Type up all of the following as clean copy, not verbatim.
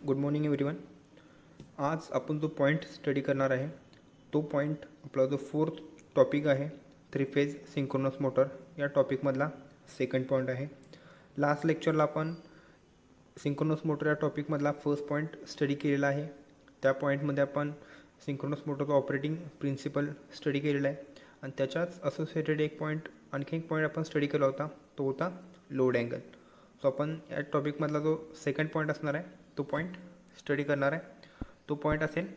Good morning everyone. आज आपण जो पॉईंट स्टडी करणार आहे तो पॉईंट आपला जो फोर्थ टॉपिक आहे थ्री फेज सिंक्रोनस मोटर या टॉपिकमधला सेकंड पॉईंट आहे. लास्ट लेक्चरला आपण सिंक्रोनस मोटर या टॉपिकमधला फर्स्ट पॉईंट स्टडी केलेला आहे. त्या पॉईंटमध्ये आपण सिंक्रोनस मोटरचा ऑपरेटिंग प्रिन्सिपल स्टडी केलेला आहे आणि त्याच्याच असोसिएटेड आणखी एक पॉईंट आपण स्टडी केला होता, तो होता लोड अँगल. सो आपण या टॉपिकमधला जो सेकंड पॉईंट असणार आहे तो पॉईंट स्टडी करणार आहे. तो पॉईंट असेल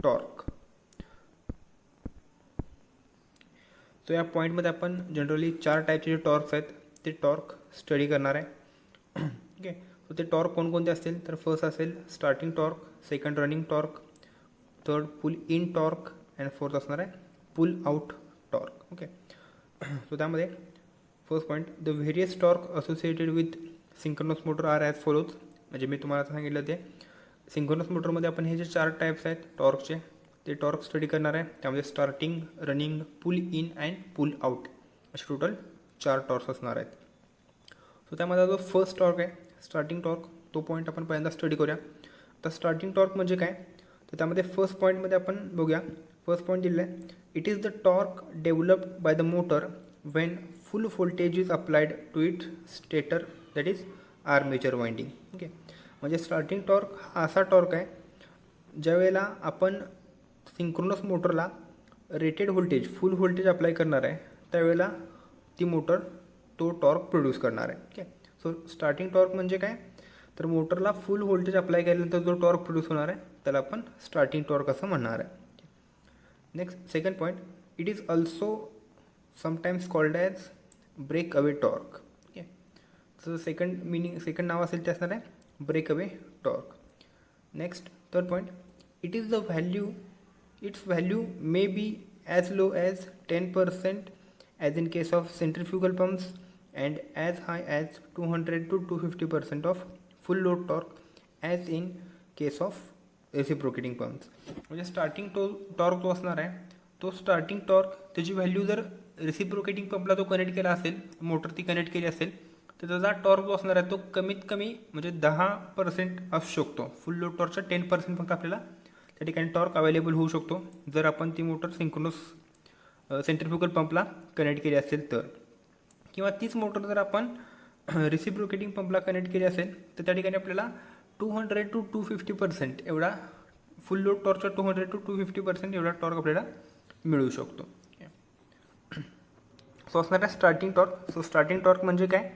टॉर्क. सो या पॉईंटमध्ये आपण जनरली 4 टाईपचे जे टॉर्क्स आहेत ते टॉर्क स्टडी करणार आहे. ओके, सो ते टॉर्क कोणकोणते असतील तर फर्स्ट असेल starting torque, second running torque, third pull in torque and fourth असणार आहे pull out torque. Okay, so त्यामध्ये first point the various torque associated with synchronous motor are as follows. म्हणजे मी तुम्हाला सांगितलं ते सिंक्रोनस मोटरमध्ये आपण हे जे 4 टाईप्स आहेत टॉर्कचे ते टॉर्क स्टडी करणार आहे. त्यामध्ये starting, running, pull in and pull out असे टोटल 4 टॉर्क्स असणार आहेत. सो त्यामध्ये जो फर्स्ट टॉर्क आहे स्टार्टिंग टॉर्क तो पॉईंट आपण पहिल्यांदा स्टडी करूया. तर स्टार्टिंग टॉर्क म्हणजे काय तर त्यामध्ये फर्स्ट पॉईंटमध्ये आपण बघूया. फर्स्ट पॉईंट दिलेला आहे it is the torque developed by the motor when full voltage is applied to it stator that is armature winding. Okay, म्हणजे स्टार्टिंग टॉर्क हा असा टॉर्क आहे ज्यावेळेला आपण सिंक्रोनस मोटरला rated voltage full voltage apply करणार आहे त्यावेळेला ती मोटर तो टॉर्क प्रोड्यूस करणार आहे. ओके, सो स्टार्टिंग टॉर्क म्हणजे काय तर मोटरला फुल व्होल्टेज अप्लाय केल्यानंतर जो टॉर्क प्रोड्यूस होणार आहे त्याला आपण स्टार्टिंग टॉर्क असं म्हणणार आहे. Next second point it is also sometimes called as break away torque. Okay, so second नाव असेल ते असणार आहे break away torque. Next third point it is the value its value may be as low as 10% as in case of centrifugal pumps and as high as 200 to 250% of full load torque as in case of reciprocating pumps. म्हणजे starting torque जो असणार आहे तो starting torque त्याची value जर reciprocating पंपला तो connect केला असेल, मोटर ती कनेक्ट केली असेल तर त्याचा टॉर्क जो असणार आहे तो कमीत कमी म्हणजे 10% असू शकतो. फुल लोड टॉर्कचा 10% फक्त आपल्याला त्या ठिकाणी टॉर्क अवेलेबल होऊ शकतो जर आपण ती मोटर सिंक्रोनस सेंट्रिफ्युगल पंपला कनेक्ट केली असेल तर. किंवा तीच मोटर जर आपण रेसिप्रोकेटिंग पंपला कनेक्ट केली असेल तर त्या ठिकाणी आपल्याला 200 to 250% एवढा फुल लोड टॉर्कचा 200 to 250% एवढा टॉर्क आपल्याला मिळू शकतो. सो असणार आहे starting torque. So starting torque म्हणजे काय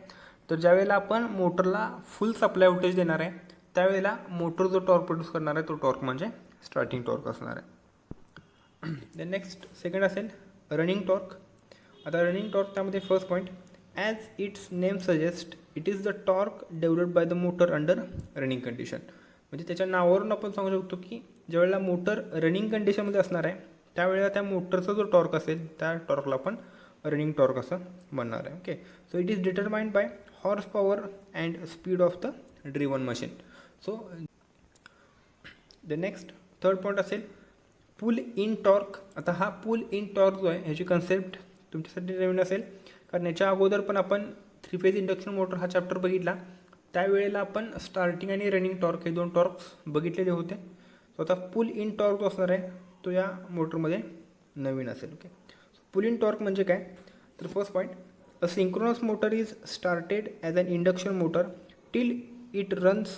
तर ज्यावेळेला आपण मोटरला फुल सप्लाय व्होल्टेज देणार आहे त्यावेळेला मोटर जो टॉर्क प्रोड्यूस करणार आहे तो टॉर्क म्हणजे स्टार्टिंग टॉर्क असणार आहे. देन नेक्स्ट सेकंड असेल रनिंग टॉर्क. आता रनिंग टॉर्क त्यामध्ये first point as its name suggest it is the torque developed by the motor under running condition. म्हणजे त्याच्या नावावरून आपण सांगू शकतो की ज्यावेळेला मोटर रनिंग कंडिशनमध्ये असणार आहे त्यावेळेला त्या मोटरचा जो टॉर्क असेल त्या टॉर्कला आपण रनिंग टॉर्क असं म्हणणार आहे. Okay, so it is determined by horse power and speed of the driven machine. So the next third point असेल पुल इन टॉर्क. आता हा पुल इन टॉर्क जो आहे ह्याची कन्सेप्ट तुमच्यासाठी नवीन असेल कारण याच्या अगोदर पण आपण 3 फेज इंडक्शन मोटर हा चॅप्टर बघितला त्यावेळेला आपण स्टार्टिंग आणि रनिंग टॉर्क हे 2 टॉर्क्स बघितलेले होते. सो आता पुल इन टॉर्क जो असणार आहे तो या मोटरमध्ये नवीन असेल. ओके, पुल इन टॉर्क म्हणजे काय तर first point a synchronous motor is started as an induction motor till it runs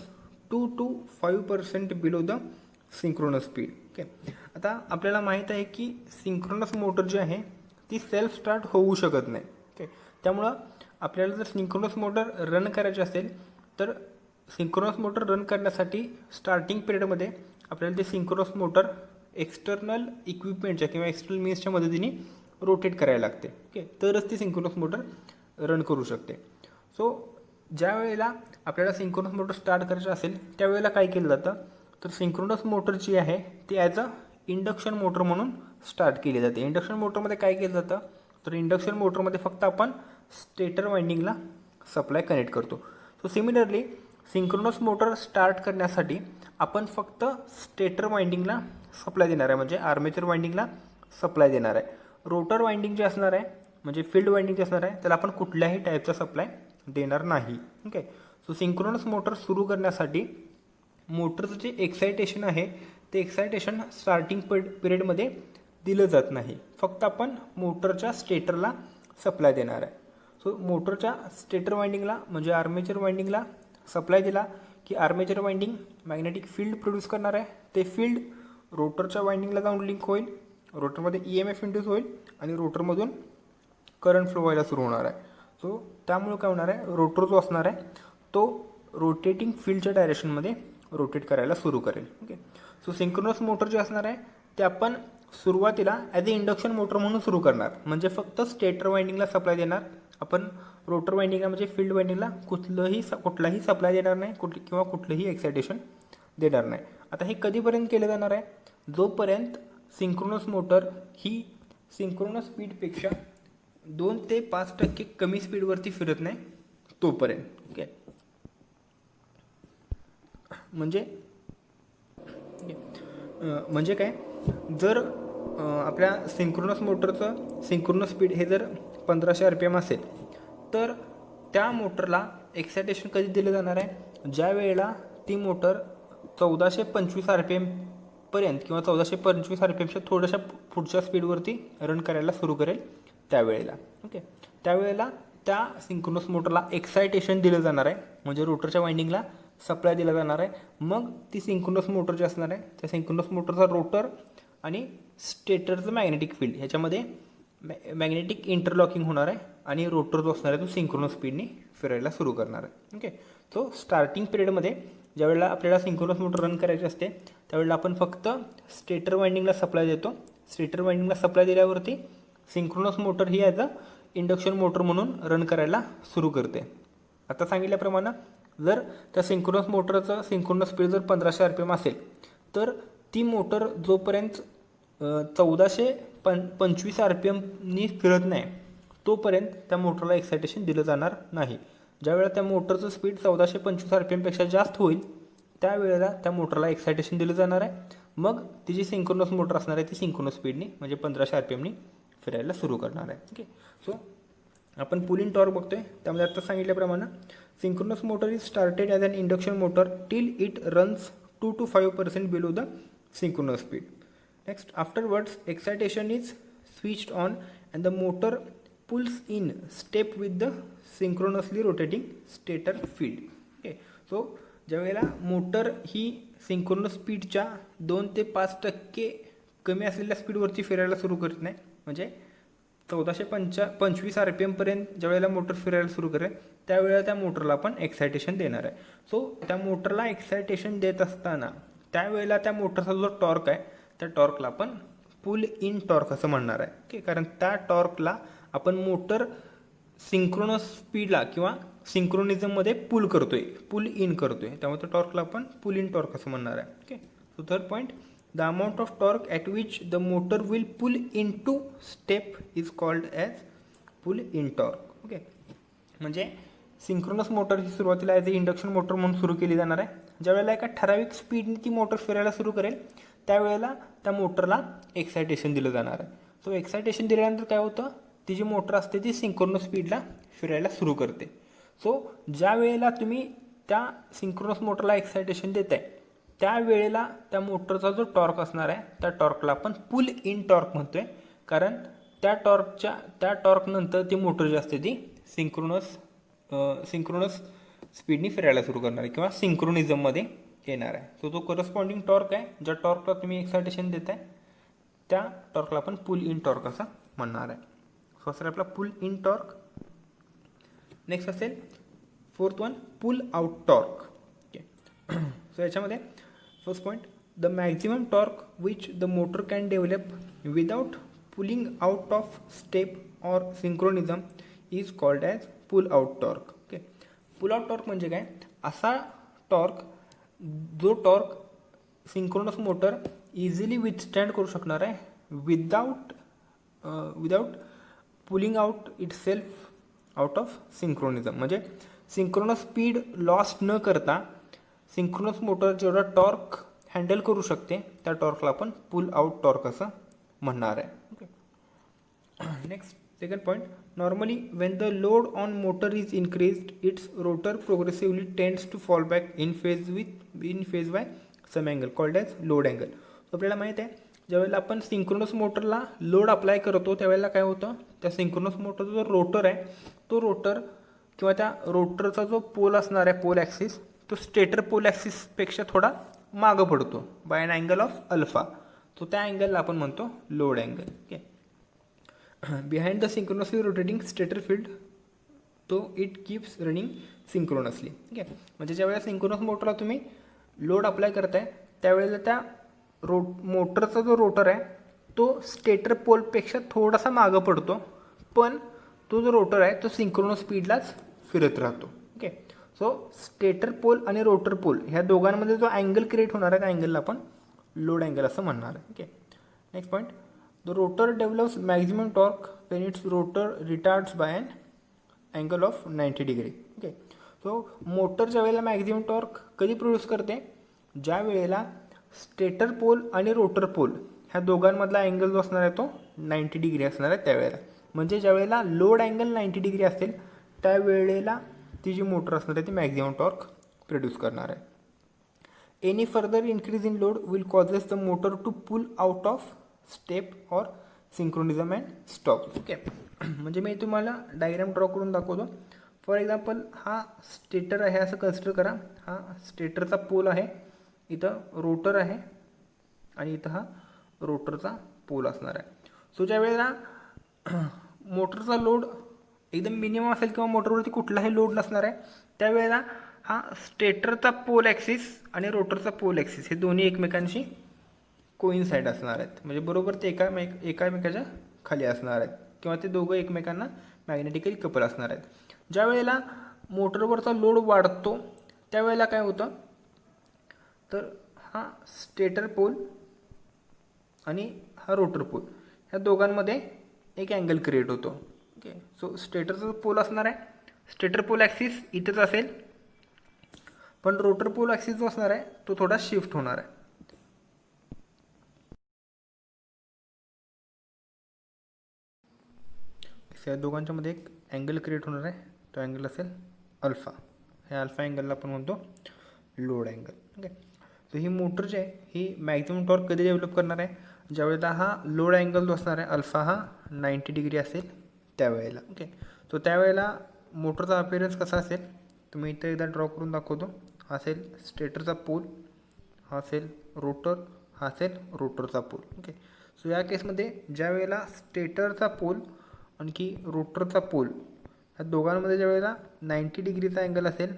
2 to 5% below the synchronous speed. Okay, आता आपल्याला माहीत आहे की सिंक्रोनस मोटर जी आहे ती सेल्फ स्टार्ट होऊ शकत नाही. ओके, त्यामुळं आपल्याला जर सिंक्रोनस मोटर रन करायची असेल तर सिंक्रोनस मोटर रन करण्यासाठी स्टार्टिंग पिरियडमध्ये आपल्याला ते सिंक्रोनस मोटर एक्सटर्नल इक्विपमेंटच्या किंवा एक्सटर्नल मीन्सच्या मदतीने रोटेट करायला लागते. ओके, तरच ती सिंक्रोनस मोटर रन करू शकते. सो ज्या वेळेला आपल्याला सिंक्रोनस मोटर स्टार्ट करायचं असेल त्यावेळेला काय केलं जातं तर सिंक्रोनस मोटर जी आहे ती ॲज अ इंडक्शन मोटर म्हणून स्टार्ट केली जाते. इंडक्शन मोटरमध्ये काय केलं जातं तर इंडक्शन मोटरमध्ये फक्त आपण स्टेटर वाइंडिंगला सप्लाय कनेक्ट करतो. So similarly synchronous motor start करण्यासाठी आपण फक्त स्टेटर वाइंडिंगला सप्लाय देणार आहे म्हणजे आर्मेचर वाइंडिंगला सप्लाय देणार आहे. रोटर वाइंडिंग जे असणार आहे म्हणजे फील्ड वाइंडिंग जे असणार आहे त्याला आपण कुठल्याही टाईपचा सप्लाय देणार नाही. ओके, सो सिंक्रोनस मोटर सुरू करण्यासाठी मोटरचं जे एक्सायटेशन आहे ते एक्सायटेशन स्टार्टिंग पिरियडमध्ये दिलं जात नाही, फक्त आपण मोटरच्या स्टेटरला सप्लाय देणार आहे. सो मोटरच्या स्टेटर वाइंडिंगला म्हणजे आर्मेचर वाइंडिंगला सप्लाय दिला की armature winding magnetic field produce करणार आहे. ते फील्ड रोटरच्या वाइंडिंगला जाऊन लिंक होईल, रोटरमध्ये EMF इंड्यूस होईल आणि रोटरमधून करंट फ्लो व्हायला सुरू होणार आहे. सो त्यामुळे काय होणार आहे, रोटर जो असणार आहे तो रोटेटिंग फील्डच्या डायरेक्शनमध्ये रोटेट करायला सुरू करेल. ओके. सो सिंक्रोनस मोटर जे असणार आहे ते आपण सुरुवातीला ॲज अ इंडक्शन मोटर म्हणून सुरू करणार, म्हणजे फक्त स्टेटर वाइंडिंगला सप्लाय देणार. आपण रोटर वाइंडिंगला म्हणजे फील्ड वाइंडिंगला कुठलाही सप्लाय देणार नाही, किंवा कुठलंही एक्सायटेशन देणार नाही. आता हे कधीपर्यंत केलं जाणार आहे, जोपर्यंत सिंक्रोनस मोटर ही सिंक्रोनस स्पीडपेक्षा 2 ते 5% कमी स्पीडवरती फिरत नाही तोपर्यंत. ओके. म्हणजे काय, जर आपल्या सिंक्रोनस मोटरचं सिंक्रोनस स्पीड हे जर 1500 RPM असेल तर त्या मोटरला एक्सायटेशन कधी दिलं जाणार आहे, ज्या वेळेला ती मोटर 1425 RPM पर्यंत किंवा 1425 RPMच्या थोड्याशा पुढच्या स्पीडवरती रन करायला सुरू करेल त्यावेळेला. ओके. त्यावेळेला त्या सिंक्रोनस मोटरला एक्सायटेशन दिलं जाणार आहे, म्हणजे रोटरच्या वाइंडिंगला सप्लाय दिला जाणार आहे. मग ती सिंक्रोनस मोटर जी असणार आहे त्या सिंक्रोनस मोटरचा रोटर आणि स्टेटरचं मॅग्नेटिक फील्ड ह्याच्यामध्ये मॅग्नेटिक इंटरलॉकिंग होणार आहे आणि रोटर जो असणार आहे तो सिंक्रोनस स्पीडने फिरायला सुरू करणार आहे. ओके. सो स्टार्टिंग पिरियडमध्ये ज्यावेळेला आपल्याला सिंक्रोनस मोटर रन करायची असते त्यावेळेला आपण फक्त स्टेटर वाइंडिंगला सप्लाय देतो. स्टेटर वाइंडिंगला सप्लाय दिल्यावरती सिंक्रोनस मोटर ही ॲज अ इंडक्शन मोटर म्हणून रन करायला सुरू करते. आता सांगितल्याप्रमाणे जर त्या सिंक्रोनस मोटरचं सिंक्रोनस स्पीड जर 1500 RPM असेल तर ती मोटर जोपर्यंत 1425 RPMनी फिरत नाही तोपर्यंत त्या मोटरला एक्सायटेशन दिलं जाणार नाही. ज्यावेळेला त्या मोटरचं स्पीड 1425 RPMपेक्षा जास्त होईल त्यावेळेला त्या मोटरला एक्सायटेशन दिलं जाणार आहे. मग ती जी सिंक्रोनस मोटर असणार आहे ती सिंक्रोनस स्पीडनी म्हणजे 1500 RPMनी फिरायला सुरू करणार आहे. ओके. सो आपण पुल इन टॉर्क बघतोय, त्यामध्ये आता सांगितल्याप्रमाणे synchronous motor is started as an induction motor till it runs 2 to 5% below the synchronous speed. Next, afterwards excitation is switched on and the motor pulls in step with the synchronously rotating stator field. Okay. So ज्यावेळेला motor ही synchronous स्पीडच्या 2 ते 5% कमी असलेल्या स्पीडवरती फिरायला सुरू करत नाही, म्हणजे 1425 RPM पर्यंत ज्यावेळेला मोटर फिरायला सुरू करेल त्यावेळेला त्या मोटरला आपण एक्सायटेशन देणार आहे. सो त्या मोटरला एक्सायटेशन देत असताना त्यावेळेला त्या मोटरचा जो टॉर्क आहे त्या टॉर्कला आपण पुल इन टॉर्क असं म्हणणार आहे. ओके. कारण त्या टॉर्कला आपण मोटर सिंक्रोनस स्पीडला किंवा सिंक्रोनिझममध्ये पुल इन करतोय, त्यामुळे त्या टॉर्कला आपण पुल इन टॉर्क असं म्हणणार आहे. Okay. So third point, the amount of torque at which the motor will pull in to step is called as pull in torque. Okay. म्हणजे सिंक्रोनस मोटर ही सुरुवातीला ॲज अ इंडक्शन मोटर म्हणून सुरू केली जाणार आहे. ज्यावेळेला एका ठराविक स्पीडने ती मोटर फिरायला सुरू करेल त्यावेळेला त्या मोटरला एक्सायटेशन दिलं जाणार आहे. सो एक्सायटेशन दिल्यानंतर काय होतं, ती जी मोटर असते ती सिंक्रोनस स्पीडला फिरायला सुरू करते. सो ज्या वेळेला तुम्ही त्या सिंक्रोनस मोटरला एक्सायटेशन देताय त्यावेळेला त्या मोटरचा जो टॉर्क असणार आहे त्या टॉर्कला आपण पुल इन टॉर्क म्हणतोय, कारण त्या टॉर्कनंतर ती मोटर जी असते ती सिंक्रोनस स्पीडनी फिरायला सुरू करणार आहे किंवा सिंक्रोनिझममध्ये येणार आहे. सो तो करस्पॉन्डिंग टॉर्क आहे, ज्या टॉर्कला तुम्ही एक्सायटेशन देताय त्या टॉर्कला आपण पुल इन टॉर्क असं म्हणणार आहे. सो असं आपला पुल इन टॉर्क. नेक्स्ट असेल fourth one, pull out torque. Okay. So याच्यामध्ये first point, the maximum torque which the motor can develop without pulling out of step or synchronism is called as pull out torque. Okay. Pull out torque म्हणजे काय, असा torque जो torque synchronous motor easily withstand करू शकणार आहे without pulling out itself out of synchronism. म्हणजे synchronous speed loss न करता सिंक्रोनस मोटर जेवढा टॉर्क हँडल करू शकते त्या टॉर्कला आपण पुल आउट टॉर्क असं म्हणणार आहे. Okay. Next Second point, normally when the load on motor is increased, its rotor progressively tends to fall back in phase by some angle called as load angle. So आपल्याला माहिती आहे ज्यावेळेला आपण synchronous मोटरला load apply करतो त्यावेळेला काय होतं, त्या सिंक्रोनस मोटरचा जो रोटर आहे तो रोटर किंवा त्या रोटरचा जो पोल असणार आहे पोल ॲक्सिस तो स्टेटर पोल ॲक्सिसपेक्षा थोडा मागं पडतो by an angle of alpha. तो त्या अँगलला आपण म्हणतो load angle. Okay. Behind the synchronously rotating stator field तो इट कीप्स रनिंग सिंक्रोनसली. ठीक आहे. म्हणजे ज्यावेळेला सिंक्रोनस मोटरला तुम्ही लोड अप्लाय करताय त्यावेळेला त्या मोटरचा जो रोटर आहे तो स्टेटर पोलपेक्षा थोडासा मागं पडतो, पण तो जो रोटर आहे तो सिंक्रोनस स्पीडलाच फिरत राहतो. ओके. सो स्टेटर पोल आणि रोटर पोल ह्या दोघांमध्ये जो अँगल क्रिएट होणार आहे त्या अँगलला आपण लोड अँगल असं म्हणणार आहे. Okay. Next point, the rotor develops maximum torque when its rotor retards by an angle of 90 degree. Okay. So motor ज्या वेळेला मॅक्झिमम टॉर्क कधी प्रोड्यूस करते, ज्या वेळेला स्टेटर पोल आणि रोटर पोल ह्या दोघांमधला अँगल जो असणार आहे तो 90 डिग्री असणार आहे त्यावेळेला. म्हणजे ज्यावेळेला लोड अँगल 90 डिग्री असेल त्यावेळेला ती जी मोटर असणार आहे ती मॅक्झिमम टॉर्क प्रोड्यूस करणार आहे. Any further increase in load will causes the motor to pull out of step or synchronism and stop. Okay. म्हणजे मी तुम्हाला डायग्राम ड्रॉ करून दाखवतो. फॉर एक्झाम्पल हा स्टेटर आहे असं कन्सिडर करा. हा स्टेटरचा पोल आहे, इथं रोटर आहे आणि इथं हा रोटरचा पोल असणार आहे. सो ज्या वेळेला मोटरचा लोड एकदम मिनिमम असेल किंवा मोटरवरती कुठलाही लोड नसणार आहे त्यावेळेला हा स्टेटरचा पोल ॲक्सिस आणि रोटरचा पोल ॲक्सिस हे दोन्ही एकमेकांशी कोइन्साइड असणार आहेत. म्हणजे बरोबर ते एकामेकाच्या खाली असणार आहेत किंवा ते दोघं एकमेकांना मॅग्नेटिकली कपल असणार आहेत. ज्या वेळेला मोटरवरचा लोड वाढतो त्यावेळेला काय होतं, तर हा स्टेटर पोल आणि हा रोटर पोल ह्या दोघांमध्ये एक अँगल क्रिएट होतो. ओके. सो स्टेटरचा पोल असणार आहे, स्टेटर पोल ॲक्सिस इथंच असेल, पण रोटर पोल ॲक्सिस जो असणार आहे तो थोडा शिफ्ट होणार आहे. या दोघांच्यामध्ये एक अँगल क्रिएट होणार आहे, तो अँगल असेल अल्फा. ह्या अल्फा अँगलला आपण म्हणतो लोड अँगल. ओके. सो ही मोटर जी आहे ही मॅक्झिमम टॉर्क कधी डेव्हलप करणार आहे, ज्यावेळेला हा लोड अँगल जो असणार आहे अल्फा हा 90 डिग्री असेल त्यावेळेला. ओके. सो त्यावेळेला मोटरचा अपिअरन्स कसा असेल तुम्ही इथं एकदा ड्रॉ करून दाखवतो. हा असेल स्टेटरचा पोल, हा असेल रोटर, हा असेल रोटरचा पोल. ओके. सो या केसमध्ये ज्या वेळेला स्टेटरचा पोल आणखी रोटरचा पोल ह्या दोघांमध्ये ज्या वेळेला 90 डिग्रीचा अँगल असेल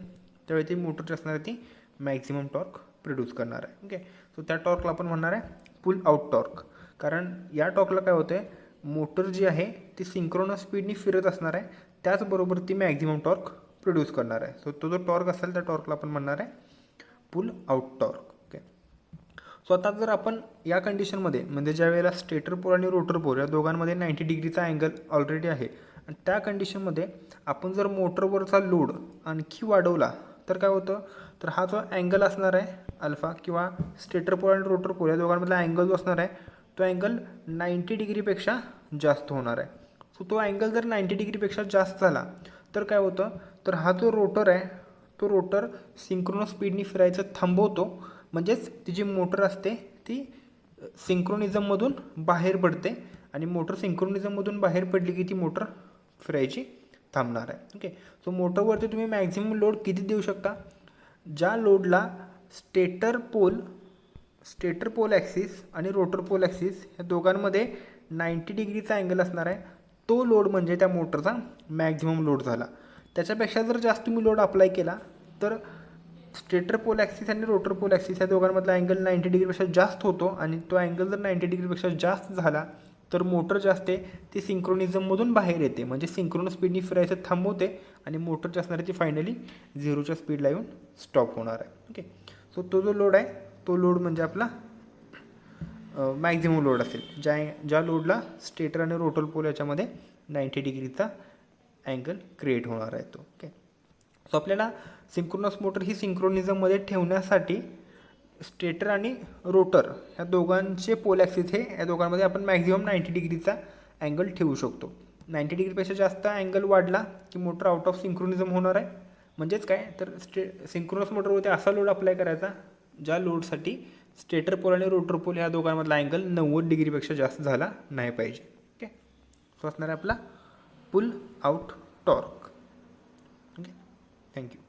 त्यावेळी ती मोटर जी असणार आहे ती मॅक्झिमम टॉर्क प्रोड्यूस करणार आहे. ओके. सो त्या टॉर्कला आपण म्हणणार आहे पुल आउट टॉर्क. कारण या टॉर्कला काय होतं आहे, मोटर जी आहे ती सिंक्रोनस स्पीडनी फिरत असणार आहे, त्याचबरोबर ती मॅक्झिमम टॉर्क प्रोड्यूस करणार आहे. सो तो जो टॉर्क असेल त्या टॉर्कला आपण म्हणणार आहे pull out torque. Okay. So आता जर आपण या कंडिशनमध्ये म्हणजे ज्या वेळेला स्टेटर पोल आणि रोटर पोल या दोघांमध्ये 90 डिग्रीचा अँगल ऑलरेडी आहे आणि त्या कंडिशनमध्ये आपण जर मोटरवरचा लोड आणखी वाढवला तर काय होतं, तर हा जो अँगल असणार आहे अल्फा किंवा स्टेटर पोल आणि रोटर पोल या दोघांमधला अँगल जो असणार आहे तो अँगल 90 डिग्रीपेक्षा जास्त होणार आहे. सो तो अँगल जर 90 डिग्रीपेक्षा जास्त झाला तर काय होतं, तर हा जो रोटर आहे तो रोटर सिंक्रोनस स्पीडनी फिरायचं थांबवतो. म्हणजेच ती जी मोटर असते ती सिंक्रोनिझममधून बाहेर पडते आणि मोटर सिंक्रोनिझममधून बाहेर पडली की ती मोटर फिरायची थांबणार आहे. ओके. सो मोटरवरती तुम्ही मॅक्झिमम लोड किती देऊ शकता, ज्या लोडला स्टेटर पोल ॲक्सिस आणि रोटर पोल ॲक्सिस या दोघांमध्ये 90 डिग्रीचा अँगल असणार आहे तो लोड म्हणजे त्या मोटरचा मॅक्झिमम लोड झाला. त्याच्यापेक्षा जर जास्त तुम्ही लोड अप्लाय केला तर स्टेटर पोल ॲक्सिस आणि रोटर पोल ॲक्सिस या दोघांमधला अँगल 90 डिग्रीपेक्षा जास्त होतो आणि तो अँगल जर 90 डिग्रीपेक्षा जास्त झाला तर मोटर जी असते ती सिंक्रोनिझममधून बाहेर येते, म्हणजे सिंक्रोनस स्पीडनी फिरायचं थांबवते आणि मोटर जी असणार आहे ती फायनली 0च्या स्पीडला येऊन स्टॉप होणार आहे. ओके. सो तो जो लोड आहे तो लोड म्हणजे आपला मॅक्झिमम लोड असेल, ज्या लोडला स्टेटर आणि रोटर पोल याच्यामध्ये 90 डिग्रीचा अँगल क्रिएट होणार आहे तो. ओके. सो आपल्याला सिंक्रोनस मोटर ही सिंक्रोनिझममध्ये ठेवण्यासाठी स्टेटर आणि रोटर ह्या दोघांचे पोल ॲक्सिस हे या दोघांमध्ये आपण मॅक्झिमम 90 डिग्रीचा अँगल ठेवू शकतो. 90 डिग्रीपेक्षा जास्त अँगल वाढला की मोटर आउट ऑफ सिंक्रोनिझम होणार आहे. म्हणजेच काय तर सिंक्रोनस मोटरवरती असा लोड अप्लाय करायचा ज्या लोडसाठी स्टेटर पोल आणि रोटर पोल ह्या दोघांमधला अँगल 90 डिग्रीपेक्षा जास्त झाला नाही पाहिजे. ओके, तो असणार आहे आपला pull out torque. Okay, thank you.